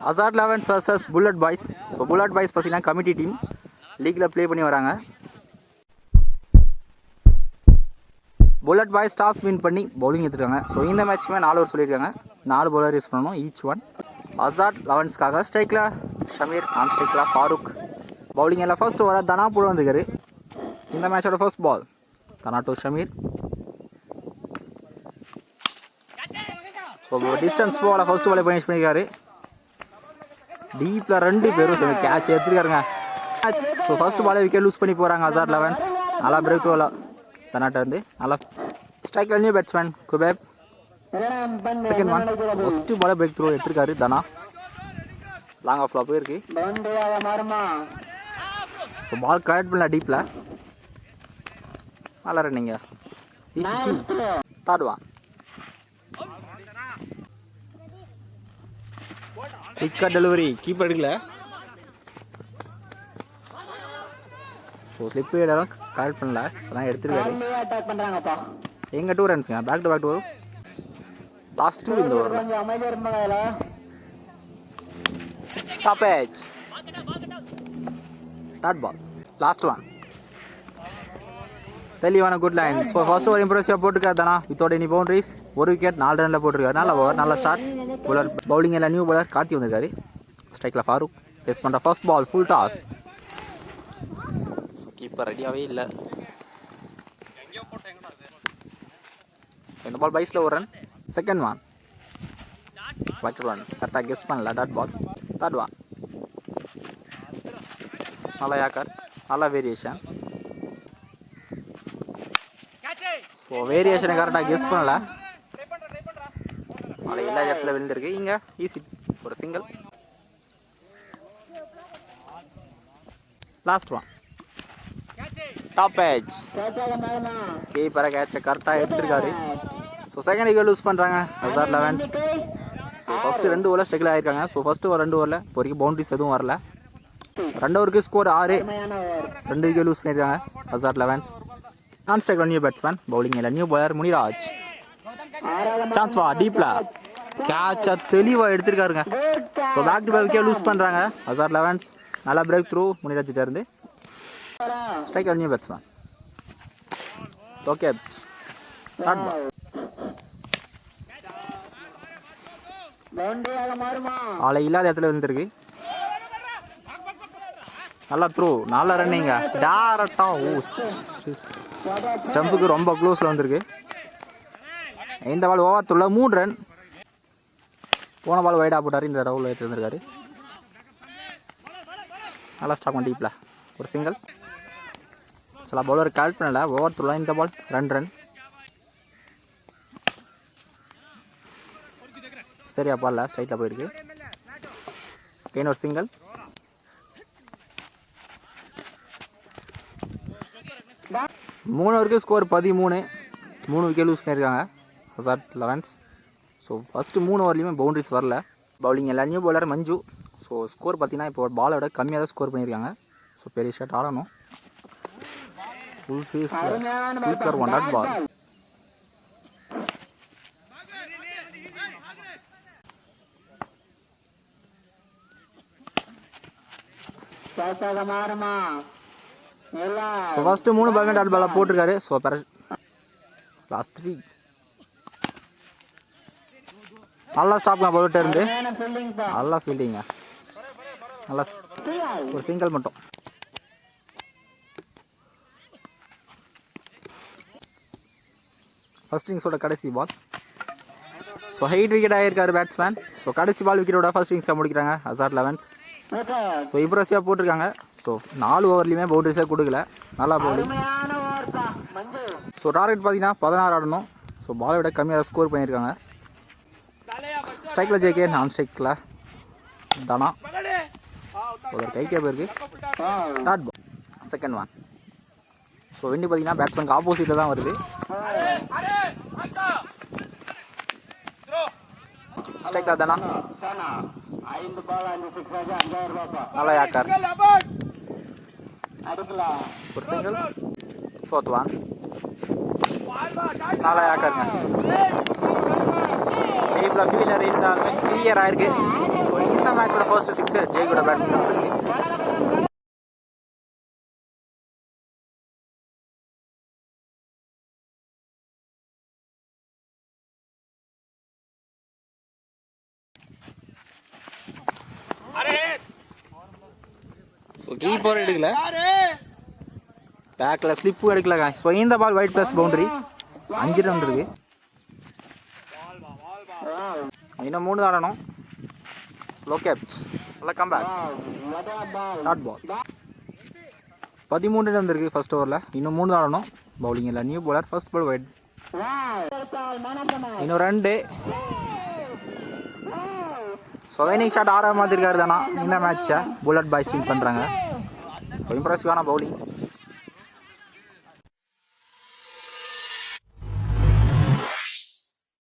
Azad Lavens vs Bullet Boys. So bullet boys பார்த்தீங்கன்னா committee team லீக்கில் play பண்ணி வராங்க. Bullet boys toss win பண்ணி bowling எடுத்துருக்காங்க. So இந்த மேட்ச்சுமே 4 ஓவர் சொல்லியிருக்காங்க. 4 பவுலர் யூஸ் பண்ணணும் ஈச் ஒன். அசாட் லெவன்ஸ்க்காக ஸ்ட்ரைக்கில் ஷமீர், நான் ஸ்ட்ரைக்கில் ஃபாரூக். பவுலிங் எல்லாம் ஃபர்ஸ்ட் ஓவராக தனா போட வந்துருக்காரு. இந்த மேட்சோட first ball Dhana to Shameer. So distance பாலை ஃபர்ஸ்ட் பாலை பனிஷ் பண்ணியிருக்காரு. டீப்பில் 2 பேரும் கேட்ச் எடுத்துருக்காருங்க. ஸோ ஃபர்ஸ்ட் பாலே விக்கெட் லூஸ் பண்ணி போகிறாங்க அசாட் லெவன்ஸ். நல்லா பிரேக் த்ரோவில் தனாட்ட இருந்து நல்லா ஸ்ட்ரைக்கில் நியூ பேட்ஸ்மேன் குபேப். செகண்ட் ஒன் ஃபர்ஸ்ட் பாலே பிரேக் த்ரோ எடுத்துருக்காரு தனா. லாங் ஆஃப்ல போயிருக்கு. ஸோ பால் கரெக்ட் பண்ணல டீப்பில். நல்லா ரன்னிங்க. தேர்ட் ஒன் குயிக்காக டெலிவரி, கீப்பர் எடுக்கல. ஸோ ஸ்லிப் எல்லாரும் கரெக்ட் பண்ணல, அதான் எடுத்துருக்காரு. எங்கள் 2 ரன்ஸுங்க, பேக் டு பேக் 2 லாஸ்ட் 2 இந்த ஓவரில். Top edge dot ball last one தெளிவான good line. So first over இம்ப்ரெசிவாக போட்டிருக்காரு Dhana without any boundaries. 1 wicket 4 Ranil போட்டிருக்காரு. நல்ல ஓவர், நல்ல ஸ்டார்ட். பவுலர் பவுலிங் எல்லாம் நியூ பவுலர் கார்த்தி வந்திருக்காரு. ஸ்ட்ரைக்கில் ஃபாரூக் ஃபேஸ் பண்ணுற first ball full toss. So keeper ரெடியாகவே இல்லை. இந்த பால் பைஸில் 1 run. Second one wicket one கரெக்டாக கெஸ் பண்ணல. டாட் பால் தேர்ட் ஒன் நல்லா யாக்கர், நல்லா வேரியேஷன். ஸோ வேரியேஷனை கரெக்டாக கெஸ் பண்ணல. அதை எல்லா இடத்துல விழுந்திருக்கு. இங்கே ஈஸி ஒரு single. Last one top edge கீப்பரை கேட்சை கரெக்டாக எடுத்திருக்காரு. ஸோ செகண்ட் விக்கெட் லூஸ் பண்ணுறாங்க அசாட் லெவன்ஸ். ஸோ ஃபஸ்ட்டு 2 ஓவரில் ஸ்ட்ரைக்கில் ஆகிருக்காங்க. ஸோ ஃபஸ்ட்டு ஒரு 2 ஓவரில் இப்போ வரைக்கும் பவுண்டரிஸ் எதுவும் வரல. 2 ஓவருக்கு ஸ்கோர் 6. 2 விக்கெட் லூஸ் பண்ணியிருக்காங்க Asad elevens. Non strike new batsman bowling இல்லை நியூ பவுலர் முனிராஜ். சான்ஸ் வா டீப்ல கேட்சா தெளிவாக எடுத்திருக்காருங்க. So back to back wicket lose பண்ணுறாங்க அசாட் லெவன்ஸ். நல்லா பிரேக் த்ரூ முனிராஜ் இருந்து. Strike new batsman okay. ஆளை இல்லாத இடத்துல விழுந்திருக்கு. நல்லா த்ரூ, நல்லா ரன்னிங்க டேரக்டாக. ஓ ஸ்டம்புக்கு ரொம்ப க்ளோஸில் வந்திருக்கு. இந்த பால் ஓவர்த்துள்ள 3 ரன். போன பால் வைடாக போட்டார், இந்த ரவுல் எடுத்துருந்துருக்காரு. நல்லா ஸ்டாப் பண்ணி டீப்பில் ஒரு சிங்கிள். சில பவுலர் கால் பண்ணல. ஓவர்த்துள்ள இந்த பால் 2 ரன். சரியா பால்ல ஸ்ட்ரைட்டில் போயிருக்கு. ஒரு சிங்கிள். மூணு வரைக்கும் ஸ்கோர் 13. 3 விக்கெட் லூஸ் பண்ணியிருக்காங்க Asad elevens. So first 3 ஓவர்லேயுமே boundaries வரல. பவுலிங் எல்லாம் நியூ பவுலர் மஞ்சு. ஸோ ஸ்கோர் பார்த்தீங்கன்னா இப்போ பாலோட கம்மியாக தான் ஸ்கோர் பண்ணியிருக்காங்க. ஸோ பெரிய ஷாட் ஆடணும். ஃபுல் ஃபீஸ் quicker 1 dot ball. So first 3 ball dot பாலாக போட்டிருக்காரு. ஸோ லாஸ்ட் 3 நல்லா ஸ்டாப்ங்க பவுலர்கிட்ட இருந்து. நல்லா ஃபீல்டிங்க, நல்லா ஒரு சிங்கிள் மட்டும். ஃபர்ஸ்ட் இன்னிங்ஸோட கடைசி பால். ஸோ ஹைட் விக்கெட் ஆகியிருக்காரு பேட்ஸ்மேன். ஸோ கடைசி பால் விக்கெட்டோட ஃபர்ஸ்ட் இன்னிங்ஸை முடிக்கிறாங்க அசாட் லெவன்ஸ். ஸோ இம்ப்ரெசிவாக போட்டிருக்காங்க. ஸோ 4 ஓவர்லேயுமே பவுண்டரிஸே கொடுக்கல. நல்லா பவுலிங். ஸோ டார்கெட் பார்த்தீங்கன்னா 16 ஆடணும். ஸோ பாலை விட கம்மியாக ஸ்கோர் பண்ணியிருக்காங்க. ஸ்ட்ரைக்கில் ஜேகே, நான் ஸ்ட்ரைக்கில் தானா. ஒரு கைக்கே போயிருக்கு. Dot ball second one. So வெண்டி பார்த்தீங்கன்னா பேட்ஸ்மேனுக்கு ஆப்போசிட்டில் தான் வருது. ஸ்ட்ரைக்கில் தானா நல்லா யாக்கார் ஒரு சிங்கிள். ஃபோர்த் ஒன் நல்லா யாக்காருங்க. டீப்பில் ஃபீல்டர் இருந்தாலுமே கிளியர் ஆகிருக்கு. ஸோ இந்த இந்த மேட்சோட ஃபர்ஸ்ட் 6 ஜெய்கோட பேட்டிங் இருக்கு. ஸோ கீப்பர் எடுக்கல, பேக்கில் ஸ்லிப்பும் எடுக்கலங்க. ஸோ இந்த ball wide plus boundary, 5 run இருக்கு. இன்னும் 3 தான் ஆடணும். லோ கேட்ச், நல்லா கம்பேக், டாட் பால். 13 ரன் இருக்கு ஃபர்ஸ்ட் ஓவரில். இன்னும் 3 தான் ஆடணும். பவுலிங் இல்லை, new bowler, first ball wide. இன்னும் 2. ஸோ வைனிங் ஷாட் ஆற மாதிரி இருக்காரு தானா இந்த மேட்சை புல்லட் பாய்ஸ் வின் பண்ணுறாங்க. இம்ப்ரெசிவான பவுலிங்.